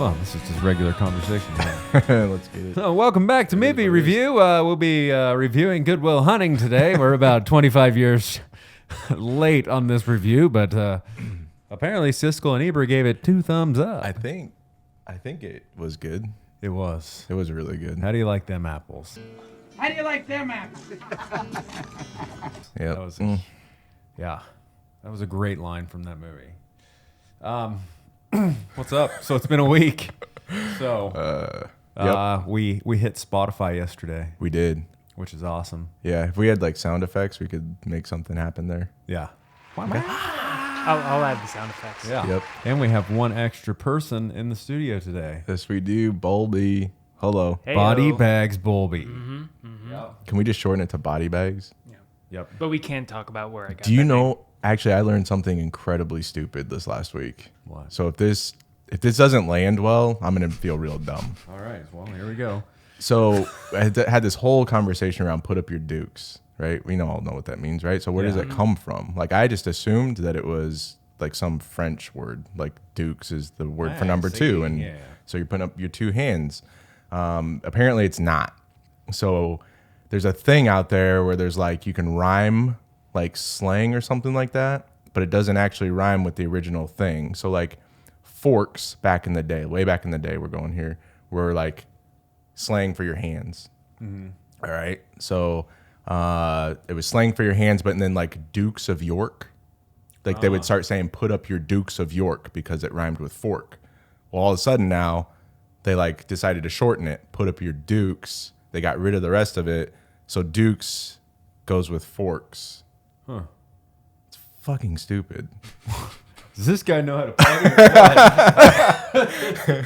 Oh, this is just regular conversation. Let's get it. So, welcome back to Movie Review. We'll be reviewing Good Will Hunting today. We're about 25 years late on this review, but apparently Siskel and Ebert gave it 2 thumbs up. I think it was good. It was. It was really good. How do you like them apples? How do you like them apples? Yeah. That was, yeah, that was a great line from that movie. What's up? So it's been a week. So we hit Spotify yesterday, We did. which is awesome. Yeah. If we had like sound effects, we could make something happen there. Yeah. I'll add the sound effects. Yeah. Yep. And we have one extra person in the studio today. Yes, we do. Bolby. Hello. Heyo. Body Bags Bolby. Can we just shorten it to body bags? Yeah. Yep. But we can't talk about where I got Do you that know? Actually, I learned something incredibly stupid this last week. What? So if this doesn't land well, I'm gonna feel real dumb. All right. Well, here we go. So I had this whole conversation around put up your dukes, right? We all know what that means, right? So where does Yeah. it come from? Like I just assumed that it was like some French word, like dukes is the word for number see, 2, and yeah. so you're putting up your 2 hands. Apparently it's not. So there's a thing out there where there's like you can rhyme like slang or something like that, but it doesn't actually rhyme with the original thing. So like forks back in the day, way back in the day, we're going here, were like slang for your hands. All right. So it was slang for your hands, but then like Dukes of York, like they would start saying put up your Dukes of York because it rhymed with fork. Well, all of a sudden now they like decided to shorten it, put up your Dukes. They got rid of the rest of it. So Dukes goes with forks. Huh. It's fucking stupid. Does this guy know how to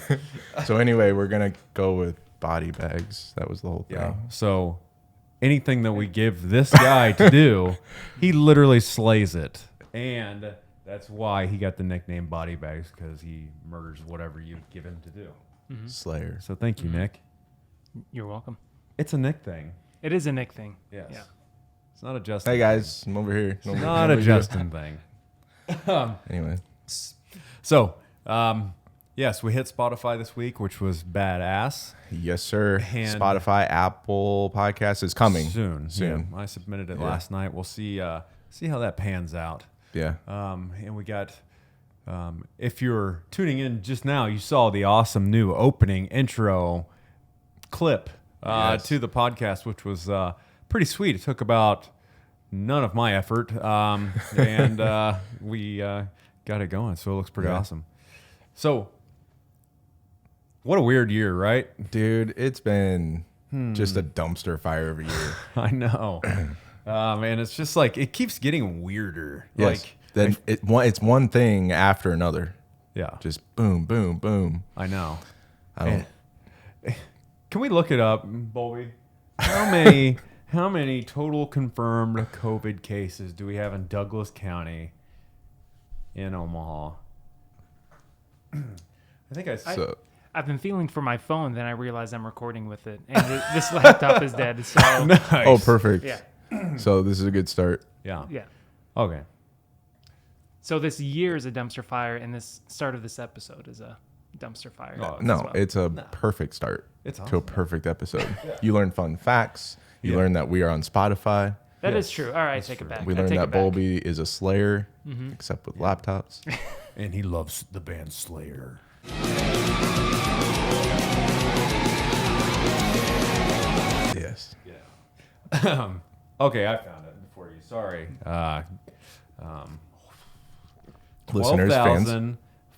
party? So anyway, we're going to go with body bags. That was the whole thing. Yeah. So anything that we give this guy to do, he literally slays it. And that's why he got the nickname Body Bags, because he murders whatever you give him to do. Slayer. So thank you, Nick. You're welcome. It's a Nick thing. It is a Nick thing. Yes. Yeah. It's not a Justin Hey guys, I'm over here. thing. It's not a Justin thing. Anyway. So, yes, we hit Spotify this week, which was badass. Yes, sir. And- Spotify, Apple Podcast is coming Soon. Yeah. I submitted it last night. We'll see how that pans out. Yeah. And we got, if you're tuning in just now, you saw the awesome new opening intro clip Yes. to the podcast, which was pretty sweet. It took about none of my effort, and we got it going, so it looks pretty Yeah. awesome. So, what a weird year, right? Dude, it's been just a dumpster fire of a year. I know. And it's just like, it keeps getting weirder. Yes. Like, Then it's one thing after another. yeah, Just boom, boom, boom. I know. I don't. Can we look it up, Bolby? How many total confirmed COVID cases do we have in Douglas County in Omaha? I think So I've been feeling for my phone, then I realize I'm recording with it, and this laptop is dead. So nice. oh, perfect. yeah, So this is a good start. Yeah. yeah. Okay. So this year is a dumpster fire, and this start of this episode is a dumpster fire. Oh, as No, well. it's a perfect start It's to a awesome. perfect episode. You learn fun facts. You Yeah. learn that we are on Spotify. That Yes, is true. All right, I take it back. We I learned take that it back. Bolby is a slayer, except with laptops. And he loves the band Slayer. Yes. Okay, I found it before you. Sorry. Listeners, fans.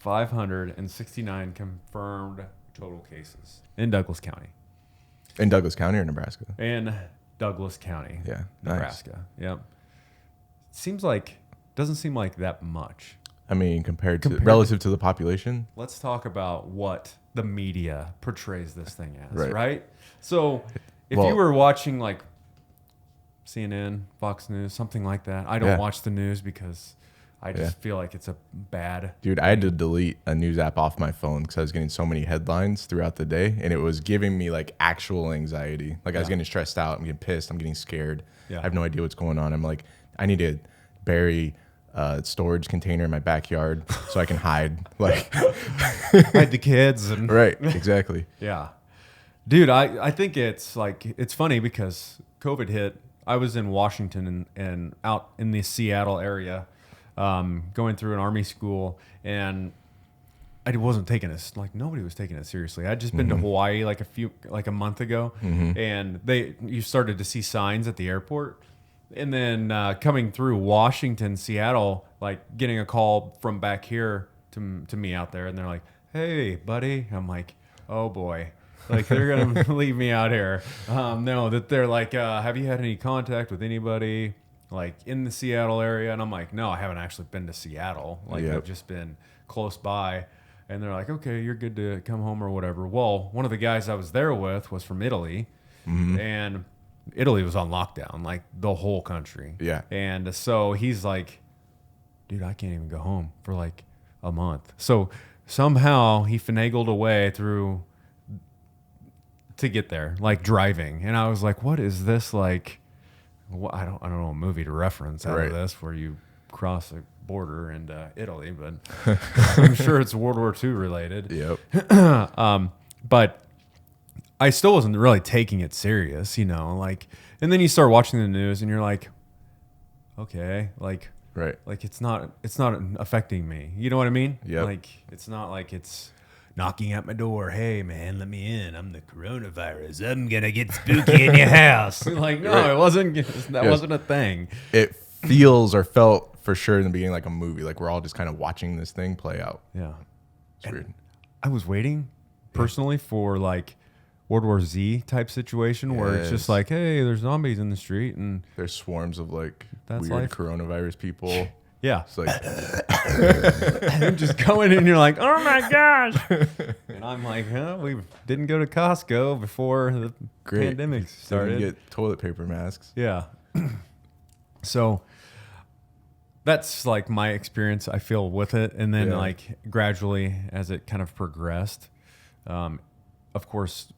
12,569 confirmed total cases in Douglas County. In Douglas County or Nebraska? In Douglas County. Yeah, nice. Nebraska. Yep. Doesn't seem like that much. I mean, compared Compared relative to the population. Let's talk about what the media portrays this thing as, Right. right? So, if Well- you were watching like CNN, Fox News, something like that, I don't Yeah. watch the news because I just Yeah. feel like it's a bad. Dude, I had to delete a news app off my phone because I was getting so many headlines throughout the day, and it was giving me like actual anxiety. Like I was Yeah. getting stressed out. I'm getting pissed. I'm getting scared. Yeah. I have no idea what's going on. I'm like, I need to bury storage container in my backyard so I can hide. Like, Hide the kids and right, exactly. yeah. Dude, I think it's like it's funny because COVID hit. I was in Washington and out in the Seattle area, going through an army school, and I wasn't taking it like nobody was taking it seriously. I'd just been to Hawaii like a month ago, and you started to see signs at the airport, and then coming through Washington, Seattle, like getting a call from back here to me out there, and they're like, "Hey, buddy," I'm like, "Oh boy." Like they're gonna leave me out here. No, that they're like, have you had any contact with anybody like in the Seattle area? And I'm like, no, I haven't actually been to Seattle. Like Yep. I've just been close by. And they're like, okay, you're good to come home or whatever. Well, one of the guys I was there with was from Italy, and Italy was on lockdown, like the whole country. Yeah. And so he's like, dude, I can't even go home for like a month. So somehow he finagled away through to get there, like driving. And I was like, what is this like? I don't know a movie to reference out Right. of this where you cross a border into Italy, but I'm sure it's World War II related. Yep. But I still wasn't really taking it serious, like, and then you start watching the news and you're like, okay, like Right. it's not affecting me. You know what I mean? Yep. Like it's not like it's knocking at my door. Hey man, let me in. I'm the coronavirus. I'm gonna get spooky in your house. Like no, Right. it wasn't. That Yes. wasn't a thing. It feels or felt for sure in the beginning like a movie. Like we're all just kind of watching this thing play out. Yeah. It's weird. I was waiting personally for like World War Z type situation where it's just Yes. like, hey, there's zombies in the street and There's swarms of like That's weird life. coronavirus people. yeah, It's like, I'm just going in and you're like, oh my gosh. And I'm like, huh, we didn't go to Costco before the great. pandemic So you started. get toilet paper masks. Yeah. So that's like my experience, I feel, with it. And then Yeah. like gradually as it kind of progressed, of course,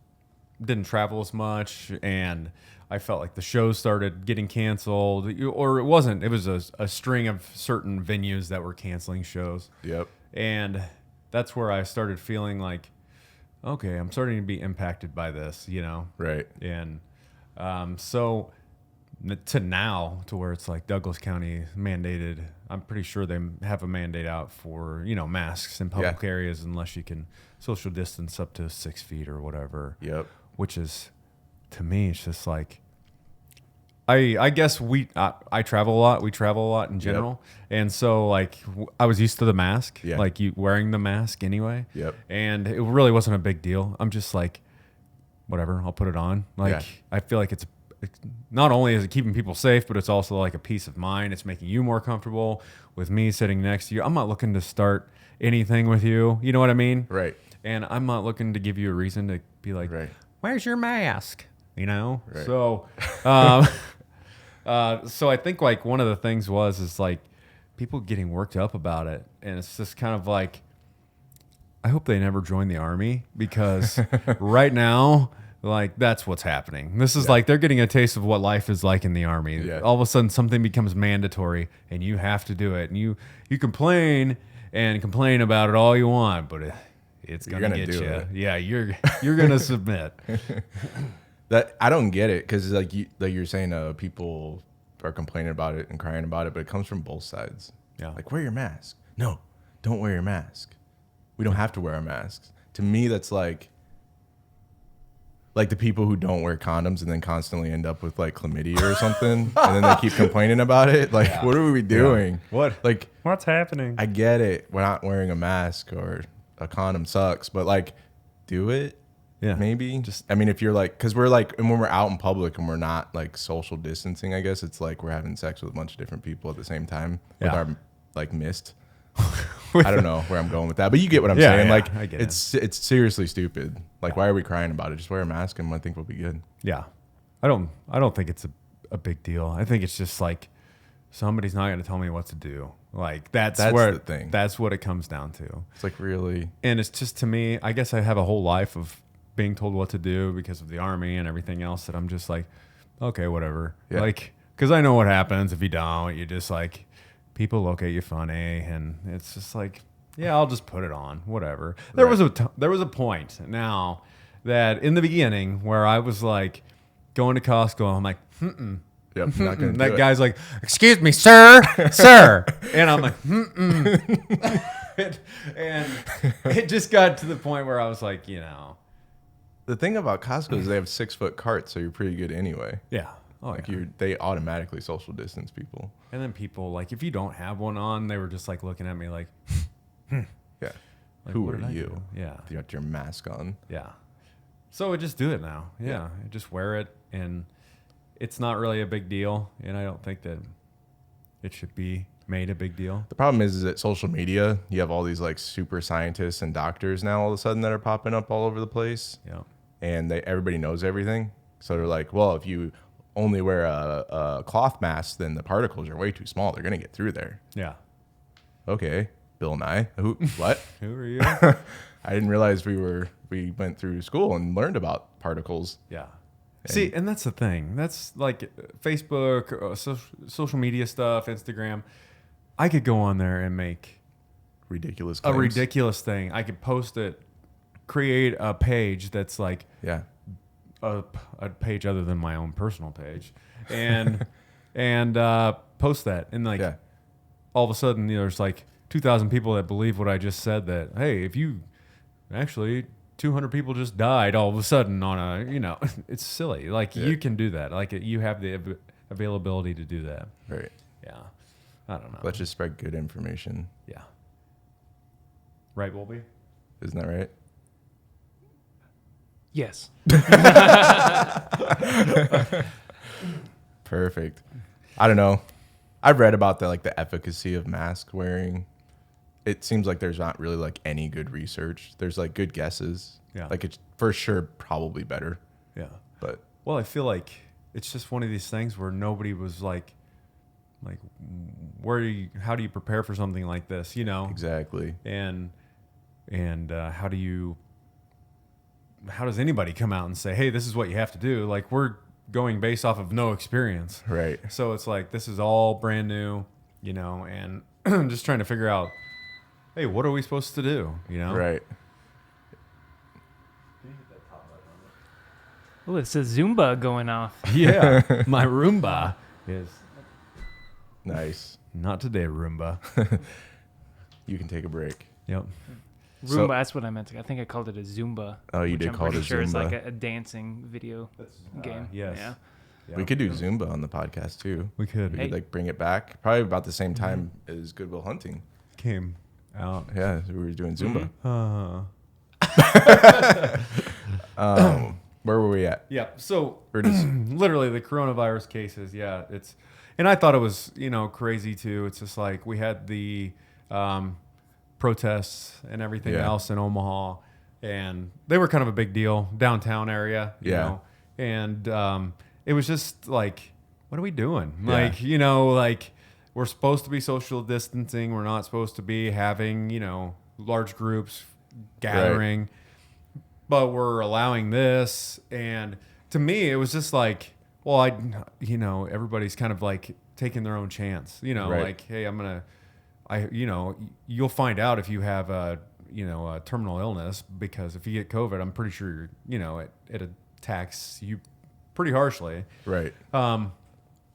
didn't travel as much. And I felt like the shows started getting canceled, or it wasn't. It was a string of certain venues that were canceling shows. Yep. And that's where I started feeling like, okay, I'm starting to be impacted by this, Right. And so to now, to where it's like Douglas County mandated, I'm pretty sure they have a mandate out for, masks in public Yeah. areas unless you can social distance up to 6 feet or whatever, Yep. which is, to me, it's just like, I guess I travel a lot. We travel a lot in general. And so like I was used to the mask, Yeah. like you wearing the mask anyway. Yep. And it really wasn't a big deal. I'm just like, whatever, I'll put it on. Like, Yeah. I feel like it's not only is it keeping people safe, but it's also like a peace of mind. It's making you more comfortable with me sitting next to you. I'm not looking to start anything with you. You know what I mean? Right. And I'm not looking to give you a reason to be like, Right. where's your mask? Right. So, so I think like one of the things is like people getting worked up about it. And it's just kind of like, I hope they never join the army because right now, like that's what's happening. This is like they're getting a taste of what life is like in the army. Yeah. All of a sudden something becomes mandatory and you have to do it. And you complain and complain about it all you want, but it's You're gonna gonna get do you. it. Yeah, you're gonna submit. That I don't get it because like you're saying, people are complaining about it and crying about it, but it comes from both sides. Yeah. Like wear your mask. No, don't wear your mask. We don't have to wear our masks. To me, that's like the people who don't wear condoms and then constantly end up with like chlamydia or something, and then they keep complaining about it. Like, what are we doing? What? Like, What's happening? I get it. We're not wearing a mask or a condom sucks, but like, do it. Yeah. Maybe just, I mean, if you're like, cause we're like, and when we're out in public and we're not like social distancing, I guess it's like we're having sex with a bunch of different people at the same time with Yeah. our like mist. I don't know where I'm going with that, but you get what I'm saying. yeah, Like I get it's seriously stupid. Like, why are we crying about it? Just wear a mask and I think we'll be good. Yeah. I don't think it's a big deal. I think it's just like somebody's not going to tell me what to do. Like that's where the thing. That's what it comes down to. It's like really, And it's just, to me, I guess I have a whole life of being told what to do because of the army and everything else that I'm just like, okay, whatever. Yeah. Like, because I know what happens if you don't. You just like people look at you funny, and it's just like, yeah, I'll just put it on, whatever. There was a point now that in the beginning where I was like going to Costco, I'm like, Yep, not gonna that do guy's like, excuse me, sir, sir, and I'm like, and it just got to the point where I was like, The thing about Costco is they have 6-foot carts, so you're pretty good anyway. yeah, Like they automatically social distance people. And then people, like, if you don't have one on, they were just like looking at me like, Yeah. like, Who what are did I you? do? Yeah. You got your mask on. Yeah. So I just do it now. Yeah. I just wear it, and it's not really a big deal. And I don't think that it should be made a big deal. The problem is that social media, you have all these like super scientists and doctors now all of a sudden that are popping up all over the place. Yeah. And everybody knows everything. So they're like, well, if you only wear a cloth mask, then the particles are way too small. They're going to get through there. Yeah. Okay. Bill Nye. Who? What? Who are you? I didn't realize we went through school and learned about particles. Yeah. See, and that's the thing. That's like Facebook, social media stuff, Instagram. I could go on there and make Ridiculous a claims. ridiculous thing. I could post it, create a page that's like Yeah. a page other than my own personal page, and post that, and like Yeah. all of a sudden there's like 2,000 people that believe what I just said. That hey, if you actually 200 people just died all of a sudden on a it's silly. Like you can do that. Like you have the availability to do that. Right. Yeah, I don't know. Let's just spread good information. Yeah. Right, Wolby? Isn't that right? Yes. Perfect. I don't know. I've read about the efficacy of mask wearing. It seems like there's not really like any good research. There's like good guesses. Yeah. Like it's for sure probably better. Yeah. But Well, I feel like it's just one of these things where nobody was like, how do you prepare for something like this? exactly. And how does anybody come out and say, hey, this is what you have to do? Like we're going based off of no experience. Right. So it's like, this is all brand new, and just trying to figure out, hey, what are we supposed to do? Right. Oh, it's a Zumba going off. Yeah. My Roomba is Nice. not today, Roomba. You can take a break. Yep. Roomba, So- that's what I meant. I think I called it a Zumba. Oh, you which did I'm call it pretty a sure it's Zumba. like a dancing video game. yes. Yeah. Yeah. We could do Zumba on the podcast too. We could. We Hey. could like bring it back probably about the same time as Goodwill Hunting. Came out. Yeah, we were doing Zumba. Where were we at? Yeah. So We're just literally the coronavirus cases. Yeah. And I thought it was, crazy too. It's just like we had the protests and everything Yeah. else in Omaha, and they were kind of a big deal downtown area, you Yeah. know, and it was just like, what are we doing? Yeah. Like, like we're supposed to be social distancing. We're not supposed to be having, large groups gathering, but we're allowing this. And to me, it was just like, well, everybody's kind of like taking their own chance, Right. like, hey, you'll find out if you have a terminal illness, because if you get COVID, I'm pretty sure, it attacks you pretty harshly. right.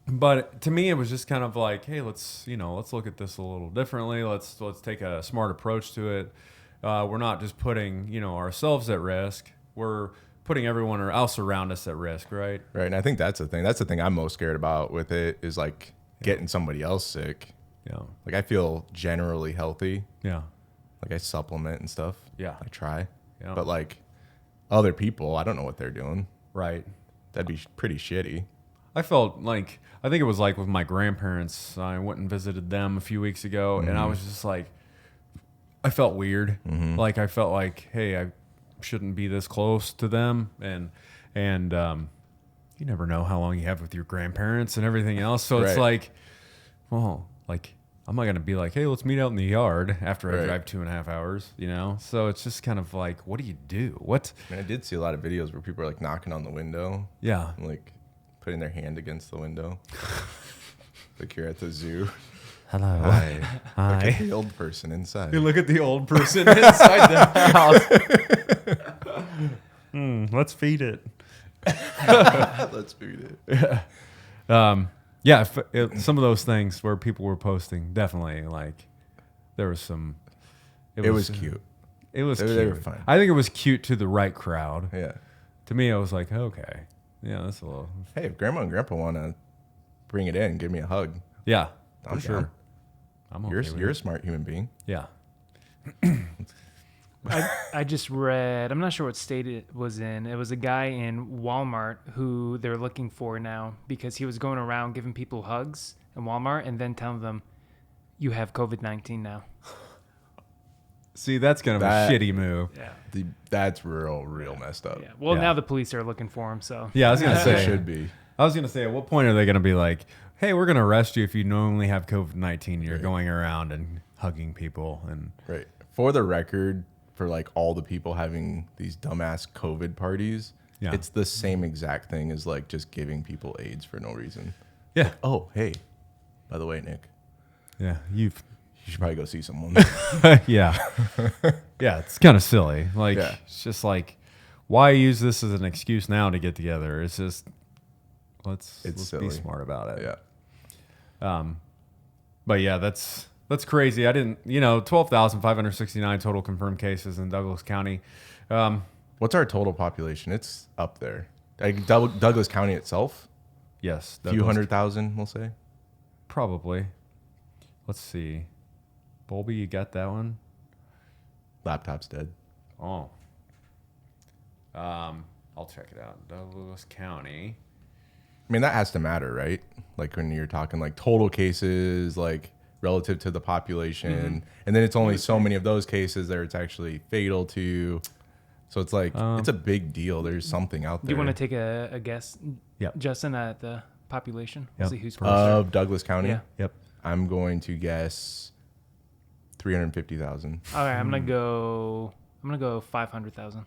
But to me, it was just kind of like, hey, let's look at this a little differently. Let's take a smart approach to it. We're not just putting, ourselves at risk. We're putting everyone else around us at risk, right? Right. And I think that's the thing. That's the thing I'm most scared about with it is like getting somebody else sick. Yeah. Like I feel generally healthy. Yeah. Like I supplement and stuff. Yeah. I try. Yeah. But like other people, I don't know what they're doing. Right. That'd be pretty shitty. I felt like, I think it was like with my grandparents. I went and visited them a few weeks ago, and I was just like, I felt weird. Like I felt like, hey, I shouldn't be this close to them, and you never know how long you have with your grandparents and everything else. So it's Right. like, well, like I'm not gonna be like, hey, let's meet out in the yard after I Right. drive 2.5 hours, So it's just kind of like, what do you do? What? I mean, I did see a lot of videos where people are like knocking on the window Yeah. and like putting their hand against the window. Like you're at the zoo. Hello. Hi. Look Hi. at the old person inside. You look at the old person inside the house. Let's feed it. Let's feed it. Yeah, some of those things where people were posting, definitely, like, there was some... It was cute. It was They cute. were fun. I think it was cute to the right crowd. Yeah. To me, I was like, okay. Yeah, that's a little... Hey, if grandma and grandpa want to bring it in, give me a hug. Yeah, I'm for sure. down. I'm okay You're with you're a it. smart human being. Yeah. I just read, I'm not sure what state it was in. It was a guy in Walmart who they're looking for now because he was going around giving people hugs in Walmart and then telling them, you have COVID-19 now. See, that's kind of That- a shitty move. Yeah. That's real messed up. Yeah. Well, Yeah. now the police are looking for him, so. Yeah, I was going to As they say. should be. I was going to say, at what point are they going to be like, hey, we're going to arrest you if you knowingly have COVID-19. You're Right. going around and hugging people. And Right. For the record, for like all the people having these dumbass COVID parties, Yeah. it's the same exact thing as like just giving people AIDS for no reason. yeah. Oh, hey, by the way, Nick, Yeah, you should probably go see someone. yeah. Yeah, it's kind of silly. Like, Yeah. it's just like, why use this as an excuse now to get together? It's just, let's be silly. smart about it. Yeah. But yeah, that's crazy. I didn't, 12,569 total confirmed cases in Douglas County. What's our total population? It's up there. Like Douglas County itself, Yes. a few Douglas- 100,000, we'll say. Probably. Let's see. Bolby, you got that one? Laptop's dead. Oh. I'll check it out. Douglas County. I mean, that has to matter, right? Like when you're talking like total cases, like relative to the population, and then it's only so many of those cases that it's actually fatal to. So it's like it's a big deal. There's something out Do there. you want to take a guess, Yep. Justin, at the population? Yep. See who's of Douglas County? Yeah. Yep. I'm going to guess 350,000. All right, I'm gonna go 500,000.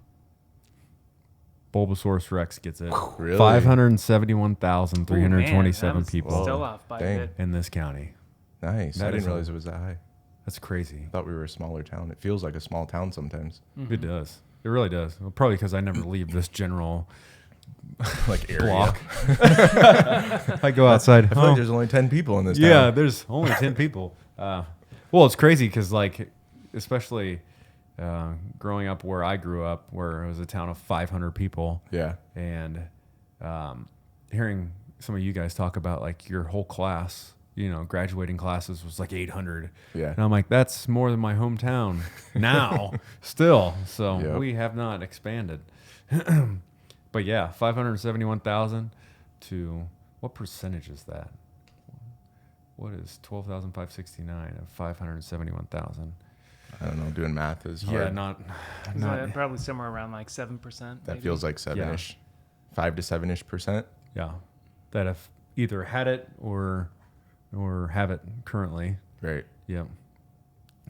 Bulbasaurus Rex gets it. Really? 571,327 Ooh, people Still off by Dang. a bit. in this county. Nice. That I didn't is a- realize it was that high. That's crazy. I thought we were a smaller town. It feels like a small town sometimes. It does. It really does. Well, probably because I never leave this general Like area. block. I go outside. I feel like there's only 10 people in this Yeah, town. there's only 10 people. Well, it's crazy because, like, especially growing up where I grew up, where it was a town of 500 people, Yeah. and hearing some of you guys talk about, like, your whole class, graduating classes was like 800. Yeah. And I'm like, that's more than my hometown now, still. So Yep. we have not expanded. But yeah, 571,000 to what percentage is that? What is 12,569 of 571,000? I don't know. Doing math is hard. Yeah, not Is that probably somewhere around like 7%. That maybe? feels like 7-ish. 5 to 7-ish percent. yeah. That have either had it or have it currently. Right. Yep.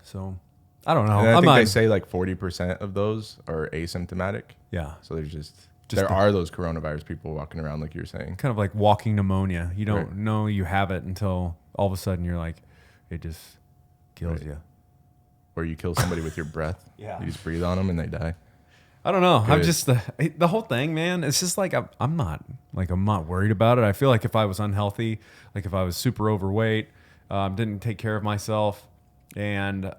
So I don't know. And I I'm think not, they say like 40% of those are asymptomatic. yeah. So there's just Just there the- are those coronavirus people walking around, like you're saying. Kind of like walking pneumonia. You don't Right. know you have it until all of a sudden you're like, it just kills Right. you. Or you kill somebody with your breath. Yeah. You just breathe on them and they die. I don't know. I'm Good. just the whole thing, man. It's just like I'm not worried about it. I feel like if I was unhealthy, like if I was super overweight, didn't take care of myself, and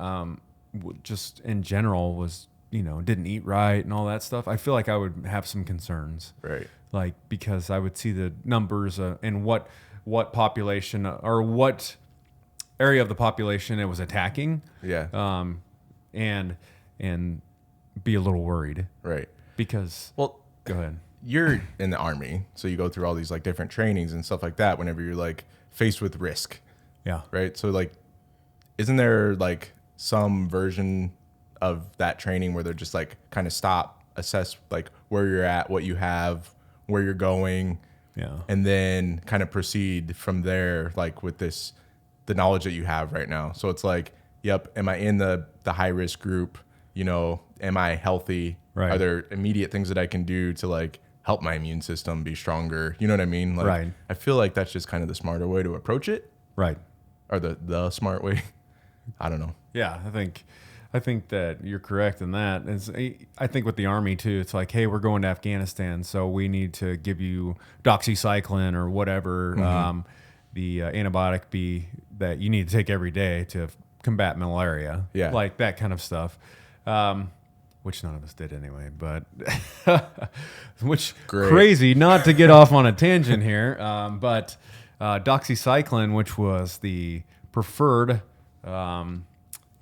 just in general was didn't eat right and all that stuff, I feel like I would have some concerns. Right. Like because I would see the numbers and what population or what area of the population it was attacking, Yeah. and be a little worried Right. because. Well, Go ahead. you're in the army, so you go through all these like different trainings and stuff like that whenever you're like faced with risk, Yeah. right? So like isn't there like some version of that training where they're just like kind of stop, assess like where you're at, what you have, where you're going, Yeah. and then kind of proceed from there, like with this the knowledge that you have right now. So it's like, yep, am I in the high risk group? Am I healthy? Right. Are there immediate things that I can do to like help my immune system be stronger? You know what I mean? Like, Right. I feel like that's just kind of the smarter way to approach it. Right. or the smart way. I don't know. Yeah, I think that you're correct in that. I think with the Army too, it's like, hey, we're going to Afghanistan, so we need to give you doxycycline or whatever the antibiotic be that you need to take every day to combat malaria. Yeah. Like that kind of stuff. Which none of us did anyway, but which Great. crazy not to get off on a tangent here. But doxycycline, which was the preferred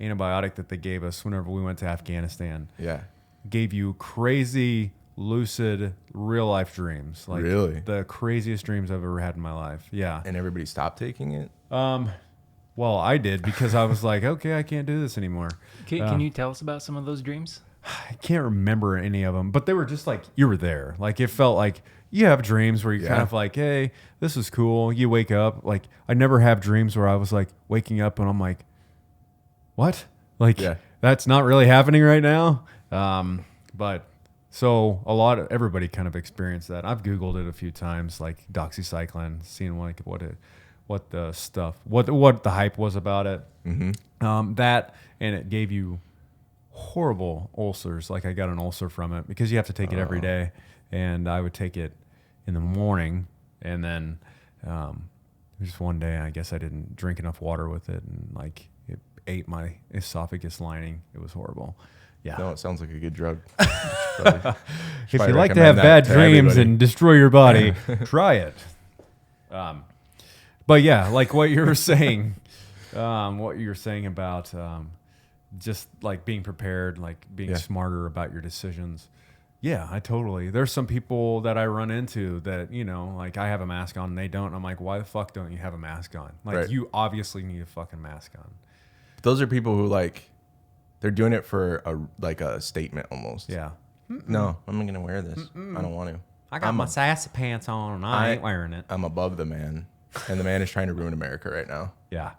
antibiotic that they gave us whenever we went to Afghanistan, Yeah. gave you crazy, lucid, real life dreams. Like Really? the craziest dreams I've ever had in my life. Yeah. And everybody stopped taking it. Well, I did because I was like, okay, I can't do this anymore. Can you tell us about some of those dreams? I can't remember any of them, but they were just like you were there. Like it felt like you have dreams where you're kind Yeah. of like, hey, this is cool. You wake up. Like I never have dreams where I was like waking up and I'm like, what? Like Yeah. that's not really happening right now. But so everybody kind of experienced that. I've Googled it a few times, like doxycycline, seeing like what the hype was about it. Mm-hmm. That, and it gave you horrible ulcers. Like I got an ulcer from it because you have to take it every day, and I would take it in the morning, and then just one day I guess I didn't drink enough water with it, and like it ate my esophagus lining. It was horrible. Yeah. No, it sounds like a good drug. If you probably like to recommend have that bad to dreams everybody. and destroy your body, try it. But yeah, like what you were saying, about just like being prepared, like being Yeah. smarter about your decisions. Yeah, there's some people that I run into that, like I have a mask on and they don't. I'm like, why the fuck don't you have a mask on? Like Right. you obviously need a fucking mask on. Those are people who like, they're doing it for a statement almost. Yeah. No, I'm not gonna wear this. I don't want to. I got my sassy pants on and I I- ain't wearing it. I'm above the man, and the man is trying to ruin America right now. Yeah.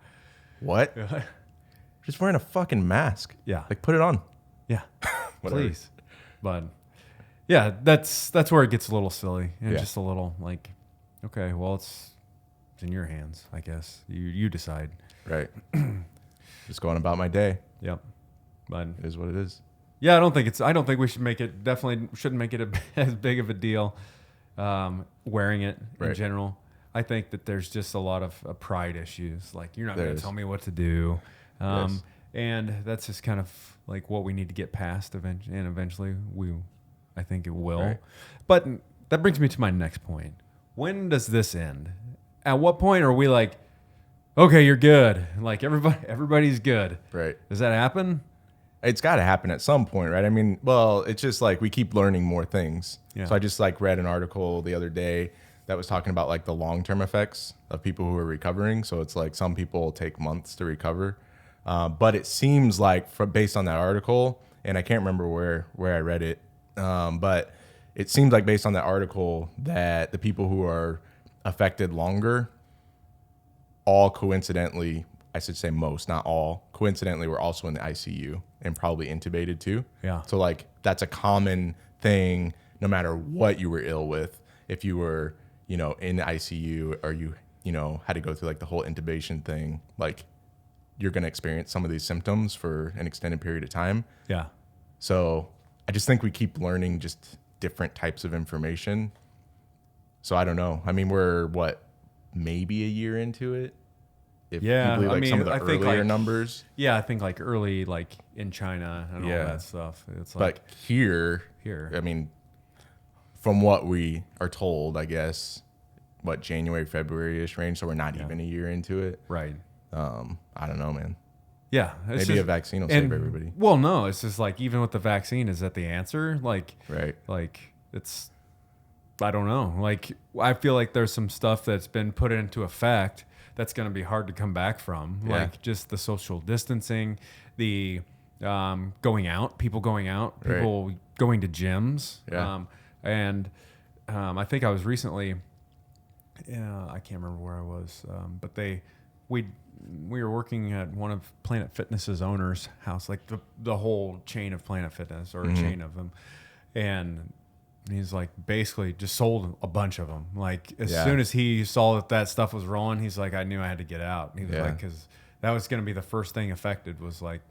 What? Just wearing a fucking mask. Yeah. Like put it on. Yeah, Whatever. please. But yeah, that's where it gets a little silly and Yeah. just a little like, okay, well, it's in your hands, I guess. You decide. Right. Just going about my day. Yep. But It is what it is. yeah, I don't think we should make it. Definitely shouldn't make it as big of a deal. Wearing it in Right. general, I think that there's just a lot of pride issues. Like you're not There going to is. tell me what to do. Yes. And that's just kind of like what we need to get past eventually I think it will. Right. But that brings me to my next point. When does this end? At what point are we like, okay, you're good. Like everybody's good. Right. Does that happen? It's got to happen at some point, right? I mean, well, it's just like we keep learning more things. Yeah. So I just like read an article the other day that was talking about like the long-term effects of people who are recovering. So it's like some people take months to recover. But it seems like based on that article, and I can't remember where I read it, but it seems like based on that article that the people who are affected longer, all coincidentally, I should say most, not all, coincidentally were also in the ICU and probably intubated too. Yeah. So like that's a common thing no matter what you were ill with. If you were, in the ICU or you had to go through like the whole intubation thing, like you're going to experience some of these symptoms for an extended period of time. Yeah. So I just think we keep learning just different types of information. So I don't know. I mean, we're maybe a year into it? If Yeah, you believe I like some mean, of the I think, earlier like, numbers. Yeah, I think like early, like in China and all Yeah. that stuff. It's like But here, Here. I mean, from what we are told, I guess, January, February-ish range. So we're not even a year into it. right. I don't know, man. Yeah, it's Maybe just- a vaccine will and- save everybody. Well, no, it's just like even with the vaccine, is that the answer? Like, Right. like it's, I don't know. Like I feel like there's some stuff that's been put into effect that's going to be hard to come back from. Yeah. Like just the social distancing, the going out, people going out, Right. people going to gyms. Yeah. And I think I was recently, I can't remember where I was, but we were working at one of Planet Fitness's owners' house, like the whole chain of Planet Fitness or a chain of them, and And he's like, basically just sold a bunch of them. Like as Yeah. soon as he saw that stuff was rolling, he's like, I knew I had to get out. And he was Yeah. like, because that was going to be the first thing affected was like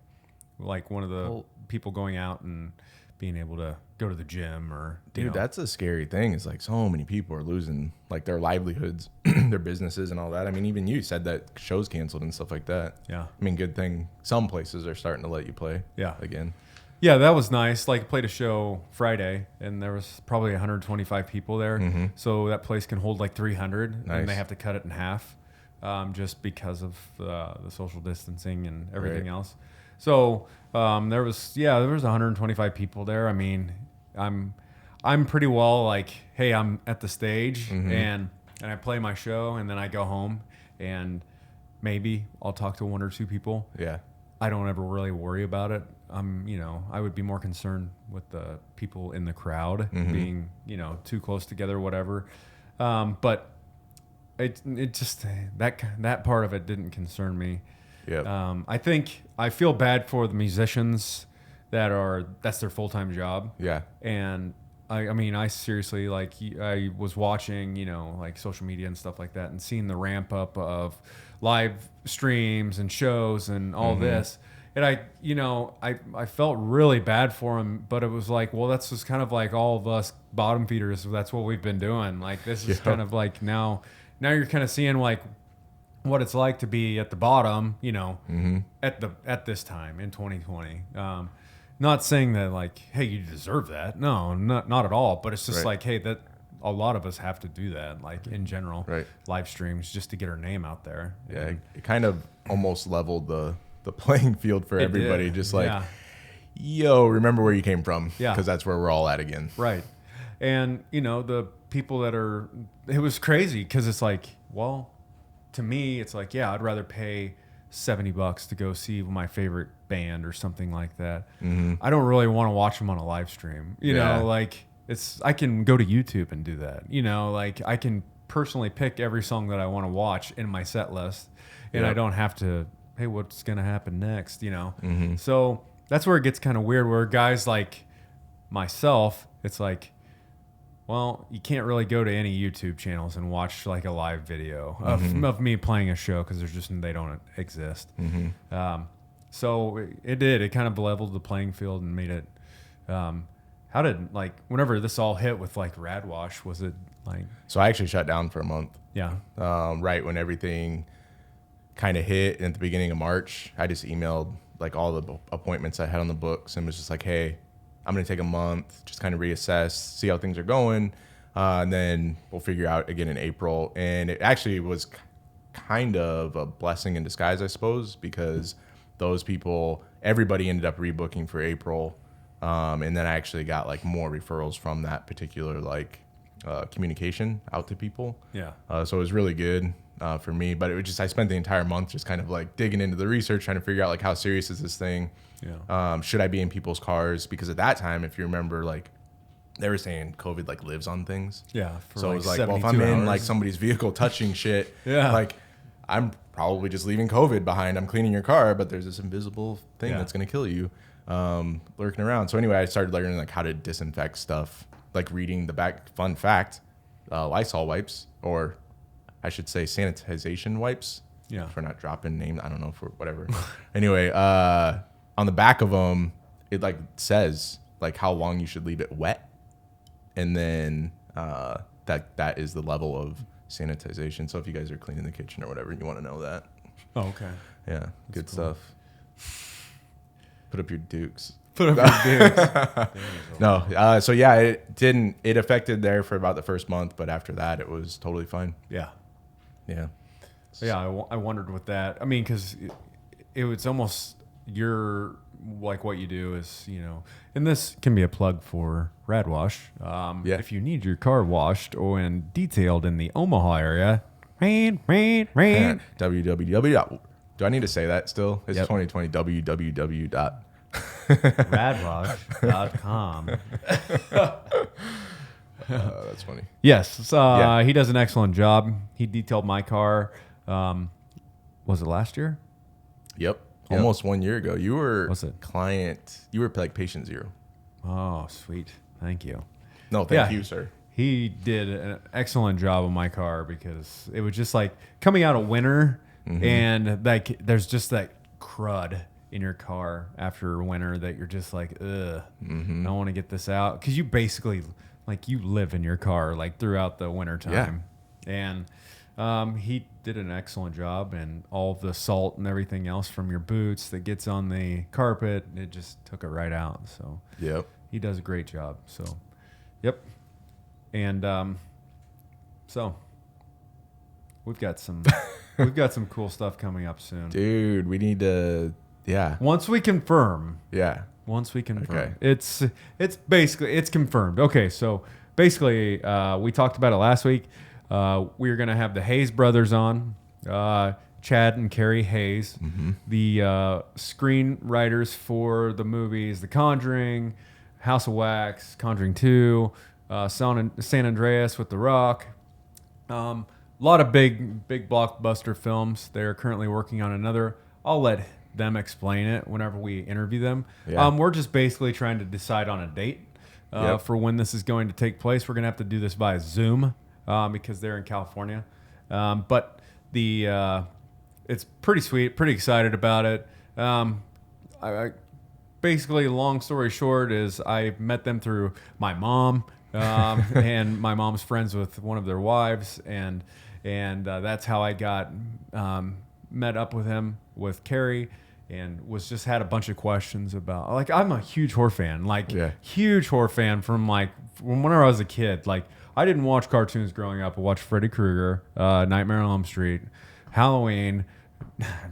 one of the Well- people going out and being able to go to the gym or you Dude, know. that's a scary thing. It's like so many people are losing like their livelihoods, their businesses and all that. I mean, even you said that shows canceled and stuff like that. Yeah. I mean, good thing some places are starting to let you play. Yeah. Again. Yeah, that was nice. Like, played a show Friday, and there was probably 125 people there. So that place can hold like 300, Nice. and they have to cut it in half, just because of the social distancing and everything Right. else. So there was 125 people there. I mean, I'm pretty well like, hey, I'm at the stage and I play my show, and then I go home, and maybe I'll talk to one or two people. Yeah. I don't ever really worry about it. I would be more concerned with the people in the crowd being, too close together, whatever. But it just that part of it didn't concern me. Yeah. I feel bad for the musicians that's their full-time job. Yeah. And I seriously, like, I was watching, like social media and stuff like that, and seeing the ramp up of live streams and shows and all this. And I felt really bad for him, but it was like, well, that's just kind of like all of us bottom feeders. That's what we've been doing. Like, this is kind of like now you're kind of seeing like what it's like to be at the bottom, at this time in 2020. Not saying that like, hey, you deserve that. No, not at all. But it's just Right. like, hey, that a lot of us have to do that, like in general, Right. live streams just to get our name out there. Yeah. And It kind of almost leveled the playing field for it everybody. did. Just like, Yeah. yo, remember where you came from. Yeah. Because that's where we're all at again. Right. And, the people it was crazy because it's like, well, to me, it's like, yeah, I'd rather pay $70 to go see my favorite band or something like that. I don't really want to watch them on a live stream. Yeah. Like I can go to YouTube and do that. Like I can personally pick every song that I want to watch in my set list, and Yeah. I don't have to, hey, what's going to happen next, So that's where it gets kind of weird, where guys like myself, it's like, well, you can't really go to any YouTube channels and watch like a live video of me playing a show because they don't exist. So it kind of leveled the playing field and made it. How did, like, whenever this all hit with like Radwash, was it like, So I actually shut down for a month. yeah, Right when everything kind of hit at the beginning of March, I just emailed like all the appointments I had on the books and was just like, hey, I'm going to take a month, just kind of reassess, see how things are going. And then we'll figure out again in April. And it actually was kind of a blessing in disguise, I suppose, because those people, everybody ended up rebooking for April. And then I actually got like more referrals from that particular like communication out to people. yeah, So it was really good for me, but it was just, I spent the entire month just kind of like digging into the research, trying to figure out like how serious is this thing? yeah, Should I be in people's cars? Because at that time, if you remember, like they were saying COVID like lives on things. yeah. So it was like, well, if I'm in like somebody's vehicle touching shit, Yeah. like I'm probably just leaving COVID behind. I'm cleaning your car, but there's this invisible thing Yeah. that's going to kill you lurking around. So anyway, I started learning like how to disinfect stuff, like reading the back. Fun fact, Lysol wipes, or I should say sanitization wipes. Yeah. For not dropping names. I don't know, for whatever. Anyway, on the back of them, it like says like how long you should leave it wet. And then that is the level of sanitization. So if you guys are cleaning the kitchen or whatever, you want to know that. Oh, okay. Yeah, good cool. stuff. Put up your dukes. Put up your dukes. No, so yeah, it affected there for about the first month, but after that, it was totally fine. Yeah. Yeah. So yeah, I wondered with that. I mean, because it was almost like what you do is, and this can be a plug for Radwash. Yeah. If you need your car washed and detailed in the Omaha area, Radwash. Do I need to say that still? It's Yep. 2020. www. Radwash.com. That's funny. Yes, Yeah. he does an excellent job. He detailed my car. Was it last year? Yep. Almost 1 year ago. You were Was it? client. You were like patient zero. Oh, sweet. Thank you. No, thank Yeah. you, sir. He did an excellent job on my car because it was just like coming out of winter and like there's just that crud in your car after winter that you're just like, ugh, I don't want to get this out. Because you basically, like, you live in your car like throughout the winter time. And he did an excellent job, and all the salt and everything else from your boots that gets on the carpet, it just took it right out. So Yep. he does a great job. So, yep. And so we've got some cool stuff coming up soon. Dude, we need to. Yeah. Once we confirm, Okay. it's basically it's confirmed. Okay, so basically we talked about it last week. We are going to have the Hayes brothers on, Chad and Carrie Hayes, the screenwriters for the movies The Conjuring, House of Wax, Conjuring 2, San Andreas with The Rock. A lot of big blockbuster films. They're currently working on another. I'll let them explain it whenever we interview them. Yeah. We're just basically trying to decide on a date for when this is going to take place. We're going to have to do this via Zoom because they're in California. But it's pretty sweet, pretty excited about it. I basically, long story short, is I met them through my mom, and my mom's friends with one of their wives, and that's how I got met up with him with Carrie, and had a bunch of questions about, like, I'm a huge horror fan, huge horror fan from when I was a kid. Like, I didn't watch cartoons growing up. I watched Freddy Krueger, Nightmare on Elm Street, Halloween,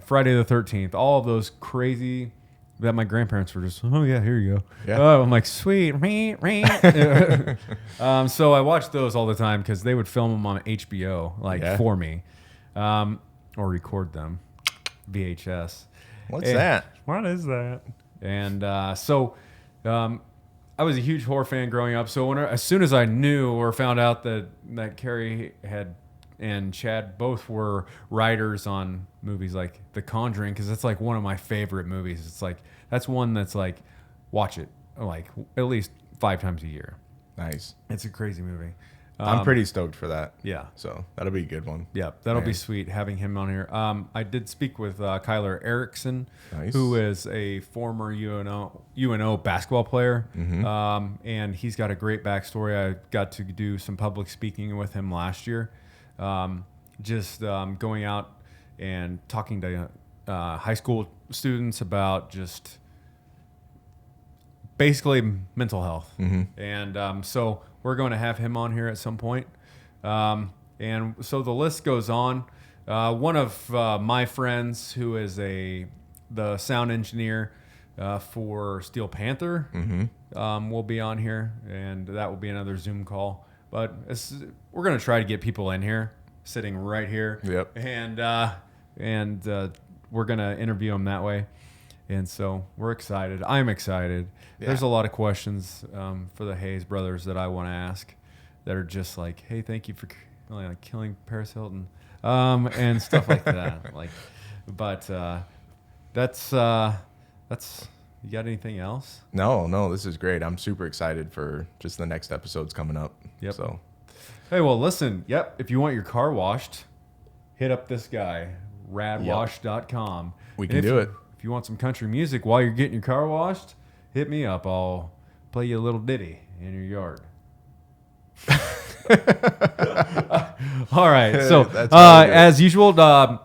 Friday the 13th, all of those crazy that my grandparents were just, oh yeah, here you go. Yeah. Oh, I'm like, sweet. So I watched those all the time because they would film them on HBO, for me, or record them, VHS. What's that? What is that? And so I was a huge horror fan growing up. So as soon as I knew or found out that Carrie and Chad both were writers on movies like The Conjuring, because it's like one of my favorite movies. It's like, that's one that's like, watch it like at least 5 times a year. Nice. It's a crazy movie. I'm pretty stoked for that. Yeah. So that'll be a good one. Yeah, that'll be Man. sweet having him on here. I did speak with Kyler Erickson, Nice. who is a former UNO basketball player, and he's got a great backstory. I got to do some public speaking with him last year, going out and talking to high school students about just basically mental health. And so we're going to have him on here at some point. And so the list goes on. One of my friends who is the sound engineer for Steel Panther will be on here, and that will be another Zoom call. But we're going to try to get people in here, sitting right here. Yep. And we're going to interview them that way. And so we're excited. I'm excited. Yeah. There's a lot of questions for the Hayes brothers that I want to ask that are just like, hey, thank you for killing Paris Hilton and stuff like that. That's you got anything else? No, this is great. I'm super excited for just the next episodes coming up. Yep. So Hey, well, listen. Yep. If you want your car washed, hit up this guy, radwash.com. We And can if do you- it. If you want some country music while you're getting your car washed, hit me up. I'll play you a little ditty in your yard. All right. So, That's all good. as usual,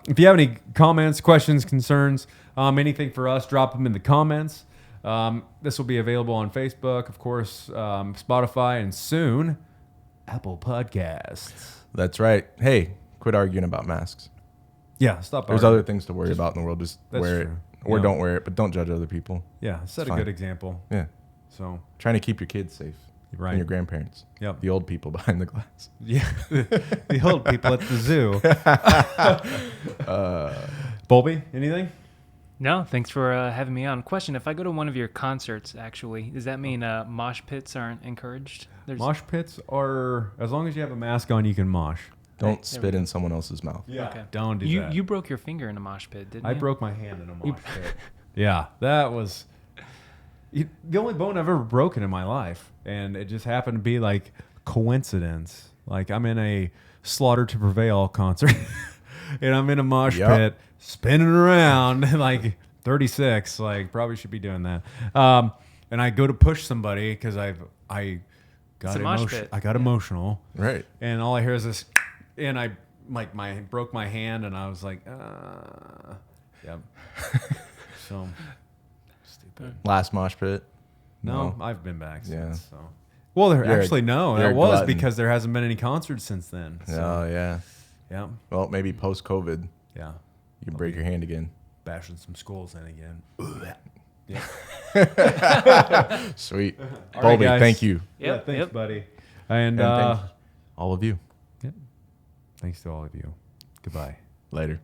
if you have any comments, questions, concerns, anything for us, drop them in the comments. This will be available on Facebook, of course, Spotify, and soon Apple Podcasts. That's right. Hey, quit arguing about masks. Yeah, stop. There's arguing. other things to worry about in the world. Just That's wear true. it or Yeah. don't wear it, but don't judge other people. Yeah, set a fine. good example. Yeah. So, Trying to keep your kids safe. Right. And your grandparents. Yep. The old people behind the glass. yeah, the old people at the zoo. Bolby, anything? No, thanks for having me on. Question: if I go to one of your concerts, actually, does that mean mosh pits aren't encouraged? Mosh pits are, as long as you have a mask on, you can mosh. Don't There spit we go. in someone else's mouth. Yeah. Okay. Don't do You that. you broke your finger in a mosh pit, didn't you? I broke my hand in a mosh pit. Yeah, that was The only bone I've ever broken in my life, and it just happened to be like coincidence. Like I'm in a Slaughter to Prevail concert, and I'm in a mosh Yep. pit, spinning around like 36. Like probably should be doing that. And I go to push somebody because I It's got a mosh pit. I got emotional, Right. and all I hear is this, and I like broke my hand, and I was like, yep. So stupid. Last mosh pit. No, I've been back since. Yeah. So. Well, there You're a- actually no, you're that a was glutton. because there hasn't been any concerts since then. So, Oh yeah. yeah, Well, maybe post COVID, yeah, you can break your hand again. bashing some skulls in again. Yeah. Sweet. All right, Bobby, guys. thank you. Yeah, Yep, thanks, yep. buddy. And And thank all of you. thanks to all of you. Goodbye. Later.